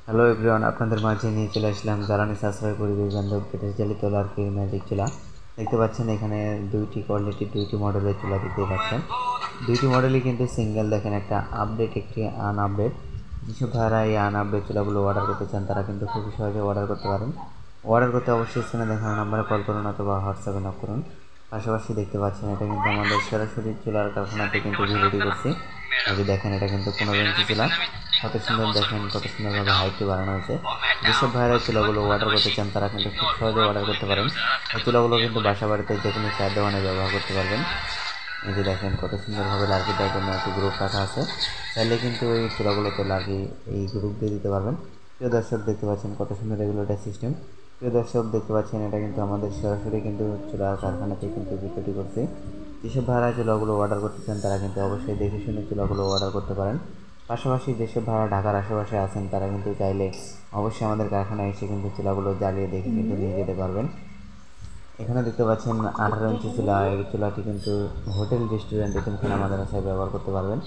Hello everyone, আপনাদের মাঝে নিয়ে চলে আসলাম জ্বালানি সাশ্রয় পরিবেশ বান্ধব গ্যাস জ্বালিত লার্কির ম্যাজিক চুলা। দেখতে পাচ্ছেন এখানে দুইটি কোয়ালিটির দুইটি মডেলের চুলা দেখতে পাচ্ছেন। দুইটি মডেলই কিন্তু সিঙ্গেল। দেখেন একটা আপডেট, একটি আনআপডেট। যেসব ভাইরা এই আনআপডেট চুলাগুলো অর্ডার করতে চান তারা কিন্তু খুবই সহজে অর্ডার করতে পারেন। অর্ডার করতে অবশ্যই স্ক্রিনে দেখানো নাম্বারে কল করুন অথবা হোয়াটসঅ্যাপে নক করুন। পাশাপাশি দেখতে পাচ্ছেন এটা কিন্তু আমাদের সরাসরি চুলার কারখানাতে কিন্তু ভিডিওটি করছি। এই যে দেখেন এটা কিন্তু 15 ইঞ্চি চুলা। কত সুন্দর, দেখেন কত সুন্দরভাবে হাইটটি বাড়ানো হয়েছে। যেসব ভাইরা চুলাগুলো অর্ডার করতে চান তারা কিন্তু খুব সহজে অর্ডার করতে পারেন। এই চুলাগুলো কিন্তু বাসা বাড়িতে যে কোনো চায়ের দোকানে ব্যবহার করতে পারবেন। এই যে দেখেন কত সুন্দরভাবে লার্কি দেওয়ার জন্য একটি গ্রুপ রাখা আছে। চাইলে কিন্তু এই চুলাগুলোতে লার্কি এই গ্রুপ দিয়ে দিতে পারবেন। প্রিয় দর্শক দেখতে পাচ্ছেন কত সুন্দর রেগুলেটর সিস্টেম। প্রিয় দর্শক দেখতে পাচ্ছেন এটা কিন্তু আমাদের সরাসরি কিন্তু চুলার কারখানাতে কিন্তু বিক্রি করছি। যেসব ভাড়া চুলাগুলো অর্ডার করতে চান তারা কিন্তু অবশ্যই দেখে শুনে চুলাগুলো অর্ডার করতে পারেন। পাশাপাশি যেসব ভাড়া ঢাকার আশেপাশে আছেন তারা কিন্তু চাইলে অবশ্যই আমাদের কারখানায় এসে কিন্তু চুলাগুলো জ্বালিয়ে দেখে কিন্তু নিয়ে যেতে পারবেন। এখানে দেখতে পাচ্ছেন 18 ইঞ্চি চুলা। এই চুলাটি কিন্তু হোটেল রেস্টুরেন্টে কিন্তু আমাদের বাসায় ব্যবহার করতে পারবেন।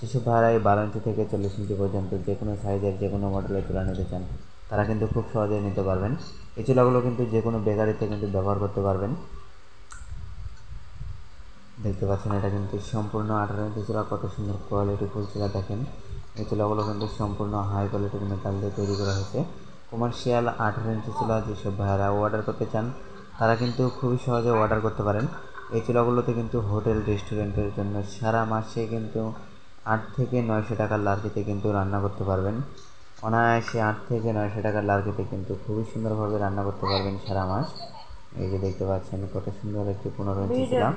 যেসব ভাড়ায় 12 ইঞ্চি থেকে 40 ইঞ্চি পর্যন্ত যে কোনো সাইজের যে কোনো মডেলের চুলা নিতে চান তারা কিন্তু খুব সহজে নিতে পারবেন। এই চুলাগুলো কিন্তু যে কোনো বেকারিতে কিন্তু ব্যবহার করতে পারবেন। দেখতে পাচ্ছেন এটা কিন্তু সম্পূর্ণ 18 ইঞ্চি চুলা। কত সুন্দর কোয়ালিটি ফুল চুলা। দেখেন এই চুলাগুলো কিন্তু সম্পূর্ণ হাই কোয়ালিটির মেটাল দিয়ে তৈরি করা হয়েছে। কমার্শিয়াল 18 ইঞ্চি চুলা যেসব ভাইরা অর্ডার করতে চান তারা কিন্তু খুবই সহজে অর্ডার করতে পারেন। এই চুলাগুলোতে কিন্তু হোটেল রেস্টুরেন্টের জন্য সারা মাসে কিন্তু 8 থেকে 900 টাকার লার্কিতে কিন্তু রান্না করতে পারবেন। অনায়াসে 8 থেকে 900 টাকার লার্কিতে কিন্তু খুবই সুন্দরভাবে রান্না করতে পারবেন সারা মাস। এই যে দেখতে পাচ্ছেন কত সুন্দর একটি 15 ইঞ্চি চুলা।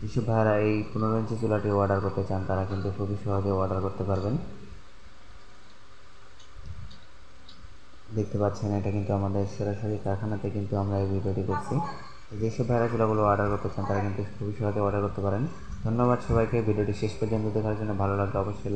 যেসব ভাইরা এই 15 ইঞ্চি চুলাটি অর্ডার করতে চান তারা কিন্তু খুবই সহজে অর্ডার করতে পারবেন। দেখতে পাচ্ছেন এটা কিন্তু আমাদের সরাসরি কারখানাতে কিন্তু আমরা এই ভিডিওটি করছি। যেসব ভাইরা চুলাগুলো অর্ডার করতে চান তারা কিন্তু খুবই সহজে অর্ডার করতে পারেন। ধন্যবাদ সবাইকে ভিডিওটি শেষ পর্যন্ত দেখার জন্য। ভালো লাগলে অবশ্যই